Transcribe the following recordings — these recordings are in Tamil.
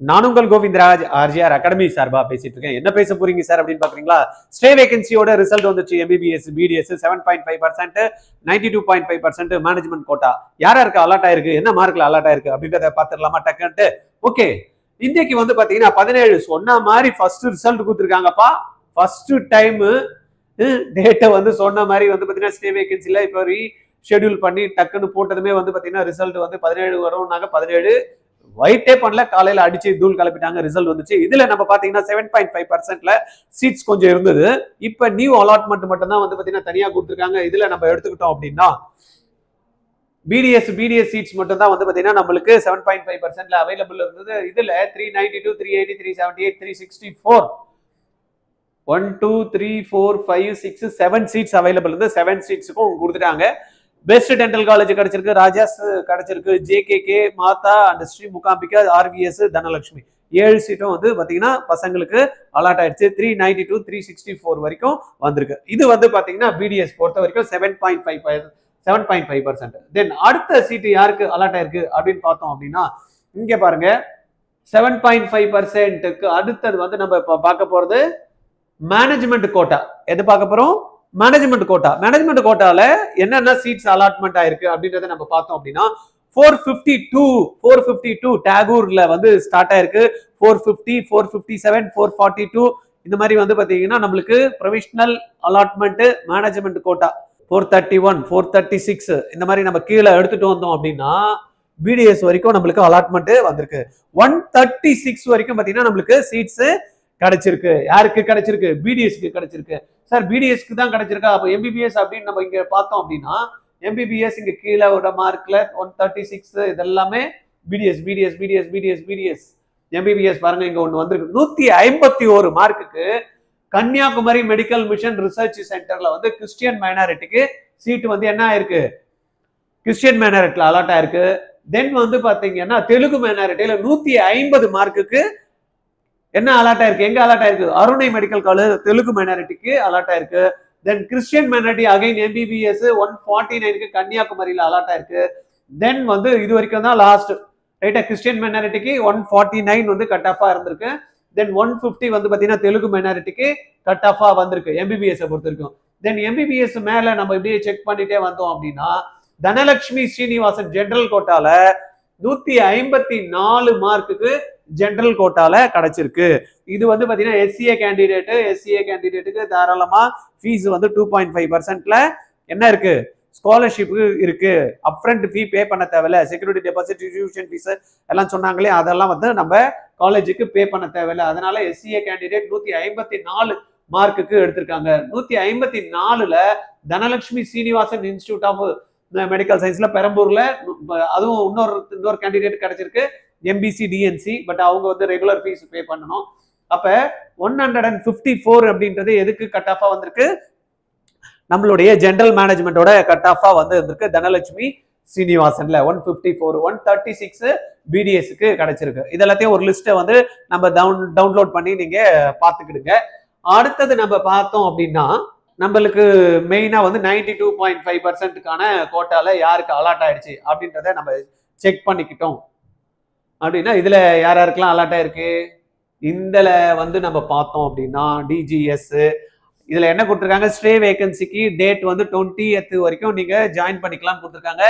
நான் உங்கள் கோவிந்தராஜ் ஆர்ஜிஆர் அகாடமி சார்பா பேசிட்டு இருக்கேன். என்ன பேச போறீங்க சார் அப்படின்னு பாக்குறீங்களா? ஸ்டே வேகன்சியோட ரிசல்ட் வந்துச்சு. MBBS BDS 7.5%, 92.5% மேனேஜ்மெண்ட் கோட்டா யாருக்கு அலாட் ஆயிருக்கு, என்ன மார்க்ல அலாட் ஆயிருக்கு அப்படின்றத பாத்துடலாமா டக்குன்ட்டு? ஓகே, இன்னைக்கு வந்து பாத்தீங்கன்னா 17 சொன்ன மாதிரி ஃபர்ஸ்ட் ரிசல்ட் கொடுத்துருக்காங்கப்பா. ஃபர்ஸ்ட் டைம் டேட்டை வந்து சொன்ன மாதிரி வந்து பாத்தீங்கன்னா ஸ்டே வேகன்சில இப்போ ஷெட்யூல் பண்ணி டக்குன்னு போட்டதுமே வந்து பாத்தீங்கன்னா ரிசல்ட் வந்து 17 வரும்னாங்க. 17 வெயிட்டே பண்ணல, காலையில அடிச்சு தூள் கலப்பிட்டாங்க, ரிசல்ட் வந்துச்சு. இதுல நம்ம பாத்தீங்கன்னா 7.5%ல சீட்ஸ் கொஞ்சம் இருந்தது. இப்ப நியூ அலாட்மெண்ட் மட்டும் தான் வந்து பாத்தீங்கன்னா தனியா கொடுத்துருக்காங்க. இதுல நம்ம எடுத்துக்கிட்டோம் அப்படின்னா BDS சீட்ஸ் மட்டும் தான் வந்து பாத்தீங்கன்னா நம்மளுக்கு 7.5%ல அவைலபிள் இருந்தது. இதுல 392, 380, 378, 364 1 2 3 4 5 6 7 சீட்ஸ் அவைலபிள் இருந்து 7 சீட்ஸுக்கும் கொடுத்துட்டாங்க. பெஸ்ட் டென்டல் காலேஜ் கிடைச்சிருக்கு, ராஜாஸ் கிடைச்சிருக்கு, JKK, Mata and Sri Mookambika, RVS, Dhanalakshmi 7 சீட்டும் வந்து பாத்தீங்கன்னா பசங்களுக்கு அலாட் ஆயிடுச்சு. 392, 364 வரைக்கும் வந்திருக்கு. இது வந்து பாத்தீங்கன்னா BDS பொறுத்த வரைக்கும் 7.5%. தென் அடுத்த சீட்டு யாருக்கு அலாட் ஆயிருக்கு அப்படின்னு பார்த்தோம் அப்படின்னா இங்க பாருங்க 7.5%க்கு அடுத்தது வந்து நம்ம இப்ப பார்க்க போறது மேனேஜ்மெண்ட் கோட்டா. எது பார்க்க போறோம்? Management quota. மேனேஜ்மெண்ட் கோட்டால என்னென்ன சீட்ஸ் அலாட்மெண்ட் ஆயிருக்கு அப்படின்றத நம்ம பார்த்தோம் அப்படின்னா 452 டாகூர்ல வந்து ஸ்டார்ட் ஆயிருக்கு. 450, 457, 442 இந்த மாதிரி வந்து பாத்தீங்கன்னா நம்மளுக்கு ப்ரொவிஷனல் அலாட்மெண்ட் மேனேஜ்மெண்ட் கோட்டா 431, 436 இந்த மாதிரி நம்ம கீழே எடுத்துட்டு வந்தோம் அப்படின்னா BDS வரைக்கும் நம்மளுக்கு அலாட்மெண்ட் வந்திருக்கு. 136 வரைக்கும் பாத்தீங்கன்னா நம்மளுக்கு சீட்ஸ் கிடைச்சிருக்கு. யாருக்கு கிடைச்சிருக்கு? BDSக்கு கிடைச்சிருக்கு. சார் BDSக்கு தான் கிடைச்சிருக்கா, அப்போ MBBS அப்படின்னு நம்ம இங்க பார்த்தோம் அப்படின்னா MBBS இங்க கீழே ஒரு மார்க்ல 136 இதெல்லாமே BDS. MBBS பாருங்க இங்க ஒண்ணு வந்திருக்கு. 151 மார்க்குக்கு கன்னியாகுமரி மெடிக்கல் மிஷன் ரிசர்ச் சென்டர்ல வந்து கிறிஸ்டியன் மைனாரிட்டிக்கு சீட் வந்து என்ன ஆயிருக்கு? கிறிஸ்டியன் மைனாரிட்டில அலாட் ஆயிருக்கு. தென் வந்து பாத்தீங்கன்னா தெலுங்கு மைனாரிட்டியில 150 மார்க்குக்கு என்ன அலாட் ஆயிருக்கு? எங்க அலாட் ஆயிருக்கு? அருணை மெடிக்கல் காலேஜ் தெலுங்கு மைனாரிட்டிக்கு அலாட் ஆயிருக்கு. தென் கிறிஸ்டியன் மைனாரிட்டி அகைன் MBBS 149க்கு கன்னியாகுமரியில அலாட் ஆயிருக்கு. தென் வந்து இது வரைக்கும் தான் லாஸ்ட் ரைட்டா. கிறிஸ்டியன் மைனாரிட்டிக்கு 149 வந்து கட் ஆஃபா இருந்திருக்கு. தென் 150 வந்து பாத்தீங்கன்னா தெலுங்கு மைனாரிட்டிக்கு கட் ஆஃபா வந்திருக்கு MBBS பொறுத்த வரைக்கும். தென் MBBS மேல நம்ம இப்படியே செக் பண்ணிட்டே வந்தோம் அப்படின்னா தனலட்சுமி ஸ்ரீனிவாசன் ஜெனரல் கோட்டால 154 மார்க்குக்கு ஜெனரல் கோட்டால கிடைச்சிருக்கு. இது வந்து பாத்தீங்கன்னா SCA கேண்டிடேட்டுக்கு தாராளமா ஃபீஸ் வந்து 2.5%ல என்ன இருக்கு? ஸ்காலர்ஷிப் இருக்கு. அப்ஃப்ரண்ட் ஃபீ பே பண்ண தேவையில்ல. செக்யூரிட்டி டெபாசிட், டியூஷன் ஃபீஸ் எல்லாம் சொன்னாங்களே அதெல்லாம் வந்து நம்ம காலேஜுக்கு பே பண்ண தேவையில்ல. அதனால SCA கேண்டிடேட் 154 மார்க்குக்கு எடுத்திருக்காங்க. 154ல Dhanalakshmi Srinivasan institute of medical சயின்ஸ்ல பெரம்பூர்ல அதுவும் இன்னொரு கேண்டிடேட் கிடைச்சிருக்கு, MBC DNC. பட் அவங்க வந்து ரெகுலர் ஃபீஸ் பே பண்ணணும். அப்ப 154 அப்படின்றது எதுக்கு கட் ஆஃபா வந்திருக்கு? நம்மளுடைய ஜெனரல் மேனேஜ்மெண்டோட கட் ஆஃபா வந்து இருந்திருக்கு. தனலட்சுமி சீனிவாசன்ல 154, 136 BDSக்கு கிடைச்சிருக்கு. இதெல்லாத்தையும் ஒரு லிஸ்ட்டை வந்து நம்ம டவுன்லோட் பண்ணி நீங்க பார்த்துக்கிடுங்க. அடுத்தது நம்ம பார்த்தோம் அப்படின்னா நம்மளுக்கு மெயினா வந்து 92.5%க்கான கோட்டால யாருக்கு அலாட் ஆயிடுச்சு அப்படின்றத நம்ம செக் பண்ணிக்கிட்டோம் அப்படின்னா இதுல யாருக்கெல்லாம் அலாட் ஆயிருக்கு? இந்தல வந்து நம்ம பார்த்தோம் அப்படின்னா DGS இதுல என்ன கொடுத்துருக்காங்க? ஸ்டே வேகன்சிக்கு டேட் வந்து 20th வரைக்கும் நீங்க ஜாயின் பண்ணிக்கலாம் கொடுத்துருக்காங்க.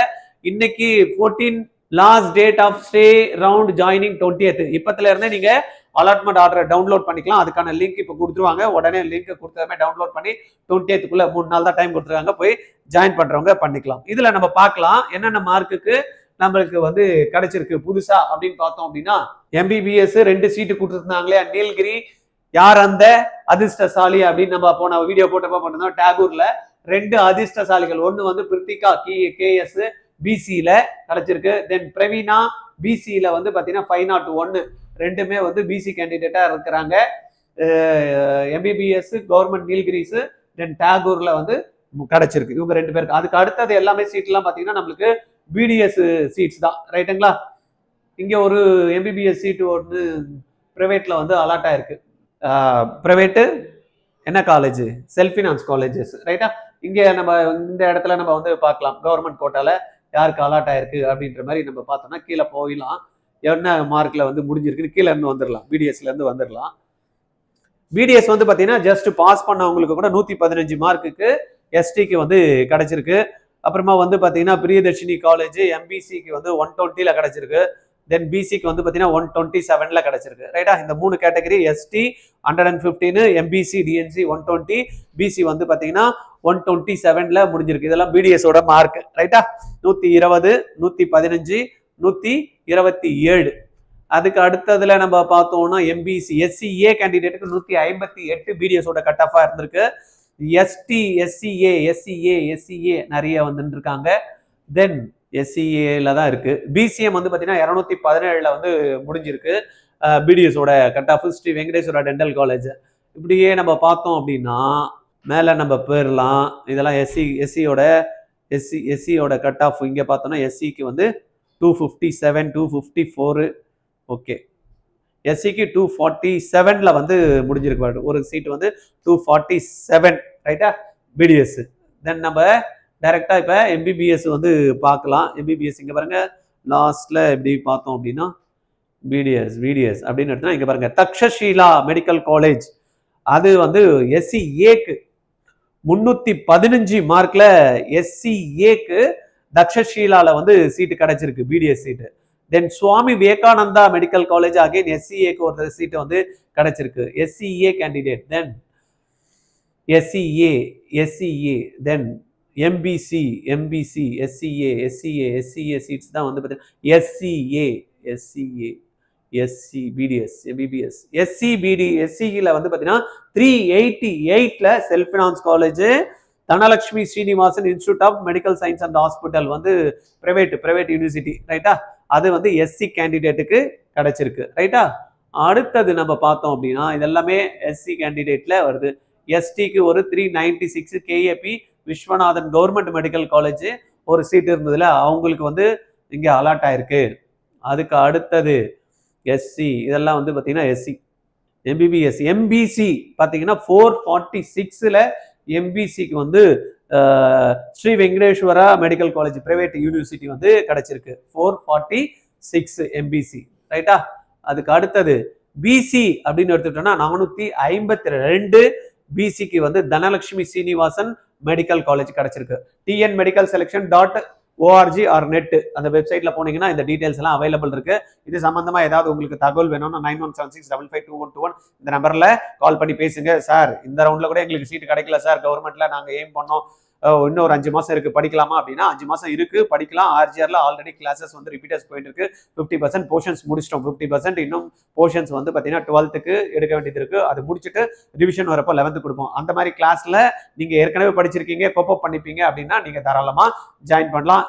இன்னைக்கு 14 last date of stay round joining 20th. இப்பத்துல இருந்தே நீங்க அலாட்மெண்ட் ஆர்டரை டவுன்லோட் பண்ணிக்கலாம். அதுக்கான லிங்க் இப்போ கொடுத்துருவாங்க. உடனே லிங்க் கொடுத்ததுமே டவுன்லோட் பண்ணி 20th-க்குள்ள 3 நாள் தான் டைம் கொடுத்துருக்காங்க. போய் ஜாயின் பண்றவங்க பண்ணிக்கலாம். இதுல நம்ம பார்க்கலாம் என்னென்ன மார்க்குக்கு நம்மளுக்கு வந்து கிடைச்சிருக்கு புதுசா அப்படின்னு பார்த்தோம் அப்படின்னா MBBS 2 சீட்டு கொடுத்துருந்தாங்களே நீலகிரி யார் அந்த அதிர்ஷ்டசாலி அப்படின்னு நம்ம போன வீடியோ போட்டப்ப பண்ணிருந்தோம். டாகூர்ல 2 அதிர்ஷ்டசாலிகள். ஒன்னு வந்து பிரித்திகா KS BCல கிடைச்சிருக்கு. தென் பிரவீனா BCல வந்து பாத்தீங்கன்னா 501 ரெண்டுமே வந்து BC கேண்டிடேட்டா இருக்கிறாங்க. MBBS கவர்மெண்ட் நீல்கிரிஸ் தென் டாகூர்ல வந்து கிடைச்சிருக்கு இவங்க 2 பேருக்கு. அதுக்கு அடுத்தது எல்லாமே சீட் எல்லாம் பாத்தீங்கன்னா நம்மளுக்கு BDS சீட்ஸ் தான் ரைட்டுங்களா. இங்க ஒரு MBBS சீட்டு ஒன்று பிரைவேட்ல வந்து அலாட் ஆயிருக்கு. பிரைவேட்டு என்ன காலேஜ்? செல்ஃப் ஃபினான்ஸ் காலேஜஸ் ரைட்டா. இங்க நம்ம இந்த இடத்துல நம்ம வந்து பார்க்கலாம் கவர்மெண்ட் கோட்டால யாருக்கு அலாட் ஆயிருக்கு அப்படின்ற மாதிரி நம்ம பார்த்தோம்னா கீழே போயிடலாம். என்ன மார்க்ல வந்து முடிஞ்சிருக்குன்னு கீழே இருந்து வந்துடலாம், பிடிஎஸ்ல இருந்து வந்துடலாம். பிடிஎஸ் வந்து பார்த்தீங்கன்னா ஜஸ்ட் பாஸ் பண்ணவங்களுக்கு கூட 115 மார்க்குக்கு எஸ்டிக்கு வந்து கிடைச்சிருக்கு. அப்புறமா வந்து பார்த்தீங்கன்னா பிரியதர்ஷினி காலேஜ் எம்பிசிக்கு வந்து 120ல கிடைச்சிருக்கு. தென் பிசிக்கு வந்து பார்த்தீங்கன்னா 127ல கிடைச்சிருக்கு. ரைட்டா? இந்த 3 category ST 115, MBC DNC 120, BC வந்து பார்த்தீங்கன்னா 127ல முடிஞ்சிருக்கு. இதெல்லாம் பிடிஎஸோட மார்க். ரைட்டா? 120, 115, 127. அதுக்கு அடுத்ததுல நம்ம பார்த்தோம்னா எம்பிசி எஸ்சிஏ கேண்டிடேட்டுக்கு 158 பிடிஎஸோட கட் ஆஃபா இருந்திருக்கு. எஸ்டி எஸ்சிஏ நிறைய வந்துட்டு இருக்காங்க. தென் எஸ்சிஏல தான் இருக்கு. பிசிஎம் வந்து பார்த்தீங்கன்னா 217ல வந்து முடிஞ்சிருக்கு பிடிஎஸோட cut off Sri Venkateswara dental college. இப்படியே நம்ம பார்த்தோம் அப்படின்னா மேல நம்ம போயிடலாம். இதெல்லாம் எஸ்சியோட கட் ஆஃப் இங்கே பார்த்தோம்னா எஸ்சிக்கு வந்து 257, 254. ஓகே, எஸ்சிக்கு 247ல வந்து முடிஞ்சிருக்கு. ஒரு சீட் வந்து 247. ரைட்டா? பிடிஎஸ். தென் நம்ம டைரக்டா இப்ப எம்பிபிஎஸ் வந்து பார்க்கலாம். எம்பிபிஎஸ் இங்க பாருங்க, லாஸ்ட்ல எப்படி பார்த்தோம் அப்படின்னா பிடிஎஸ் அப்படின்னு எடுத்தா இங்க பாருங்க தக்ஷஷீலா மெடிக்கல் காலேஜ். அது வந்து எஸ்சிஏக்கு 315 மார்க்ல எஸ்சிஏக்கு தக்ஷஷீலால வந்து சீட்டு கிடைச்சிருக்கு, BDS seat. Then Swami Vivekananda medical college again எஸ்சிஏக்கு ஒரு சீட்டு வந்து கிடைச்சிருக்கு, SCA candidate. Then SCA then MBC SCA seats தான் வந்து எஸ்சிபிடிஎஸ் எம்பிபிஎஸ் எஸ்சில வந்து பார்த்தீங்கன்னா 388ல self finance college Dhanalakshmi Srinivasan institute of medical science and hospital வந்து பிரைவேட் யூனிவர்சிட்டி. ரைட்டா? அது வந்து எஸ்சி கேண்டிடேட்டுக்கு கிடைச்சிருக்கு. ரைட்டா? அடுத்தது நம்ம பார்த்தோம் அப்படின்னா இதெல்லாமே எஸ்சி கேண்டிடேட்ல வருது. எஸ்டிக்கு ஒரு 396 KAB Viswanathan government medical college ஒரு சீட் இருந்ததுல அவங்களுக்கு வந்து இங்க அலாட் ஆயிருக்கு. அதுக்கு அடுத்தது எஸ்சி, இதெல்லாம் வந்து பார்த்தீங்கன்னா எஸ்சி. எம்பிபிஎஸ் எம்பிசி பார்த்தீங்கன்னா 446ல எம்பிசிக்கு வந்து Sri Venkateswara medical college private university வந்து கிடைச்சிருக்கு, 446 எம்பிசி. ரைட்டா? அதுக்கு அடுத்தது பிசி அப்படின்னு எடுத்துட்டோம்னா 452 பிசிக்கு வந்து தனலட்சுமி சீனிவாசன் மெடிக்கல் காலேஜ் கிடைச்சிருக்கு. TN medical selection .org or net அந்த வெப்சைட்ல போனீங்கன்னா இந்த டீடைல்ஸ் எல்லாம் அவைலபிள் இருக்கு. இது சம்பந்தமா ஏதாவது உங்களுக்கு தகவல் வேணும்னா 9176552121 இந்த நம்பர்ல கால் பண்ணி பேசுங்க. சார் இந்த ரவுண்ட்ல கூட எங்களுக்கு சீட் கிடைக்கல சார், கவர்மெண்ட்ல நாங்க எய்ம் பண்ணோம், இன்னும் ஒரு 5 மாசம் இருக்கு படிக்கலாமா அப்படின்னா 5 மாசம் இருக்கு படிக்கலாம். ஆர்ஜிஆர்ல ஆல்ரெடி கிளாஸஸ் வந்து ரிப்பீட்டர்ஸ் போயிட்டு இருக்கு. 50% போர்ஷன்ஸ் முடிச்சிட்டோம். 50% இன்னும் போர்ஷன்ஸ் வந்து பார்த்தீங்கன்னா 12க்கு எடுக்க வேண்டியது இருக்கு. அது முடிச்சுட்டு ரிவிஷன் வரப்போ 11th கொடுப்போம். அந்த மாதிரி கிளாஸ்ல நீங்க ஏற்கனவே படிச்சிருக்கீங்க, கோப்பப் பண்ணிப்பீங்க அப்படின்னா நீங்க தாராளமா ஜாயின் பண்ணலாம்.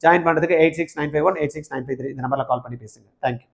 ஜாயின் பண்றதுக்கு 8695186953 இந்த நம்பர்ல கால் பண்ணி பேசுங்க. தேங்க்யூ.